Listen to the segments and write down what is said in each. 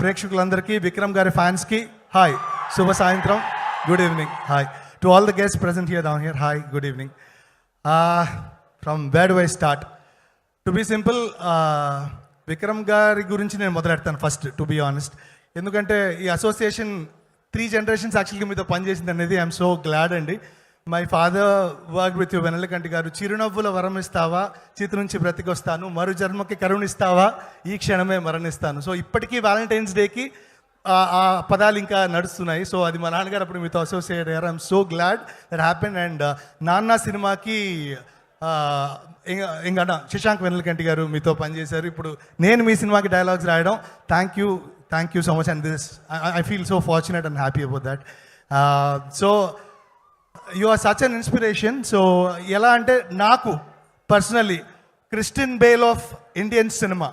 ప్రేక్షకులందరికీ, విక్రమ్ గారి ఫ్యాన్స్కి హాయ్, శుభ సాయంత్రం, good evening. Hi to all the guest present here down here. Hi, good evening. From where do I start? To be simple, Vikram గారి గురించి నేను మొదలెడతాను ఫస్ట్, టు బీ ఆనెస్ట్. ఎందుకంటే ఈ అసోసియేషన్ 3 generations యాక్చువల్గా మీతో పనిచేసింది అనేది ఐఎమ్ సో గ్లాడ్ అండి. My father work with you Vennelakanti garu. చిరునవ్వుల వరం ఇస్తావా, చితి నుంచి బ్రతికొస్తాను, మరు జన్మకి కరుణిస్తావా, ఈ క్షణమే మరణిస్తాను. సో ఇప్పటికీ వ్యాలంటైన్స్ డేకి ఆ పదాలు ఇంకా నడుస్తున్నాయి. సో అది మా నాన్నగారు అప్పుడు మీతో అసోసియేట్ అయ్యారు. I'm so glad that happen. And నాన్న సినిమాకి ఇంకా శశాంక్ వెన్నెలకంటి గారు మీతో పనిచేశారు. ఇప్పుడు నేను మీ సినిమాకి డైలాగ్స్ రాయడం, thank you so much. And this I feel so fortunate and happy about that. So you are such an inspiration. So ఎలా అంటే, నాకు personally Christian Bale of Indian cinema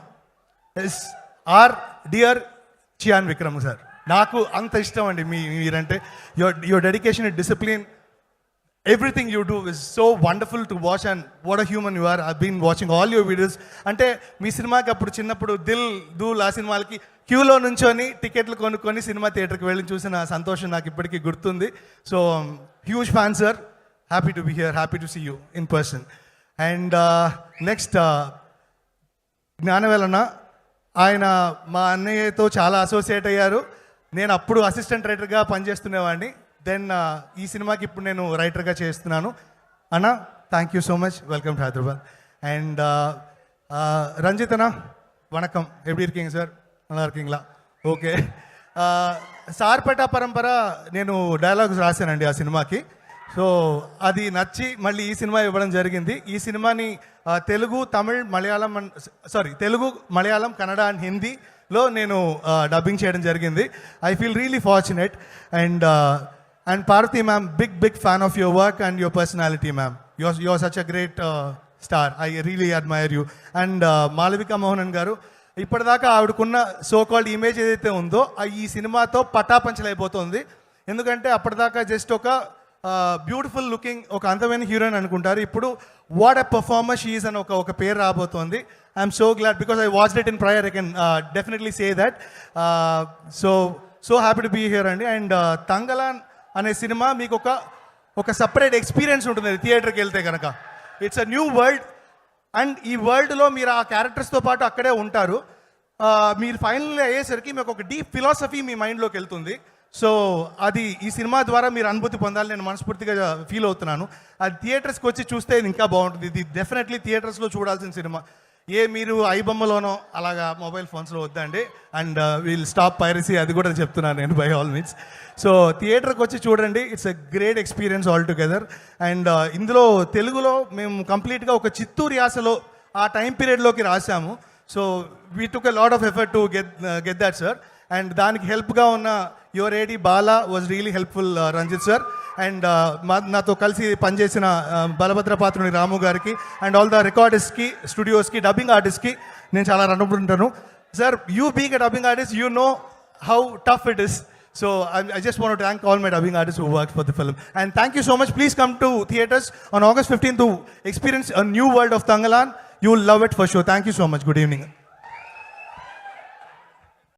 is our dear Chiyaan Vikram sir. నాకు అంత ఇష్టం అండి మీరంటే. Your dedication, discipline, everything you do is so wonderful to watch, and what a human you are. I've been watching all your videos. అంటే మీ సినిమాకి అప్పుడు చిన్నప్పుడు దిల్ దూల్ ఆ సినిమాలకి క్యూలో నుంచొని టికెట్లు కొనుక్కొని సినిమా థియేటర్కి వెళ్ళి చూసిన సంతోషం నాకు ఇప్పటికీ గుర్తుంది. So huge fan sir, happy to be here, happy to see you in person. And next జ్ఞానవేలన, ఆయన మా అన్నయ్యతో చాలా అసోసియేట్ అయ్యారు. నేను అప్పుడు అసిస్టెంట్ రైటర్గా పనిచేస్తునేవాడిని. దెన్ ఈ సినిమాకి ఇప్పుడు నేను రైటర్గా చేస్తున్నాను. అన్న, thank you so much, welcome to Hyderabad. And Ranjith అన్న, వణకం, ఎప్పుడు இருக்கீங்க సార్? நல்லா இருக்கீங்களா? ఓకే. సార్పేట పరంపర నేను డైలాగ్స్ రాశానండి ఆ సినిమాకి. సో అది నచ్చి మళ్ళీ ఈ సినిమా ఇవ్వడం జరిగింది. ఈ సినిమాని తెలుగు, మలయాళం, కన్నడ అండ్ హిందీలో నేను డబ్బింగ్ చేయడం జరిగింది. I feel really fortunate. And Parthi ma'am, big fan of your work and your personality ma'am. You're such a great star. I really admire you. And Malavika Mohanan garu, ఇప్పటిదాకా ఆవిడకున్న so called image ఏదైతే ఉందో ఈ సినిమాతో పటాపంచలైపోతుంది. ఎందుకంటే అప్పటిదాకా just ఒక beautiful looking, ఒక అందమైన హీరోయిన్ అనుకుంటారు. ఇప్పుడు what a performer she is అని ఒక పేరు రాబోతోంది. I'm so glad because I watched it in prior. I can definitely say that. So happy to be here అండి. అండ్ తంగలాన్ అనే సినిమా మీకు ఒక సపరేట్ ఎక్స్పీరియన్స్ ఉంటుంది థియేటర్కి వెళ్తే కనుక. It's a new world. And ఈ వరల్డ్లో మీరు ఆ క్యారెక్టర్స్తో పాటు అక్కడే ఉంటారు. మీరు ఫైనల్ అయ్యేసరికి మీకు ఒక డీప్ ఫిలాసఫీ మీ మైండ్లోకి వెళ్తుంది. సో అది ఈ సినిమా ద్వారా మీరు అనుభూతి పొందాలి, నేను మనస్ఫూర్తిగా ఫీల్ అవుతున్నాను. అది థియేటర్స్కి వచ్చి చూస్తే ఇంకా బాగుంటుంది. ఇది డెఫినెట్లీ థియేటర్స్లో చూడాల్సిన సినిమా. మీరు ఐబొమ్మలోనో అలాగా మొబైల్ ఫోన్స్లో వద్దండి. అండ్ వీల్ స్టాప్ పైరసీ, అది కూడా చెప్తున్నాను నేను బై ఆల్ మీన్స్. సో థియేటర్కి వచ్చి చూడండి, it's a great experience all together. And ఇందులో తెలుగులో మేము కంప్లీట్గా ఒక చిత్తూరు యాసలో ఆ టైం పీరియడ్లోకి రాసాము. So we took a lot of effort to get that sir. And దానికి హెల్ప్గా ఉన్న your AD Bala was really helpful, Ranjith sir. And నాతో కలిసి పనిచేసిన బలభద్రపాత్రుని రాము గారికి అండ్ ఆల్ ద రికార్డిస్ట్కి, స్టూడియోస్కి, డబ్బింగ్ ఆర్టిస్ట్కి నేను చాలా రుణపడి ఉంటాను. Sir, you being a dubbing artist, you know how tough it is. So I just want to thank all my dubbing artists who worked for the film. And thank you so much. Please come to theaters on August 15th to experience a new world of Tangalan. You will love it for sure. Thank you so much. Good evening.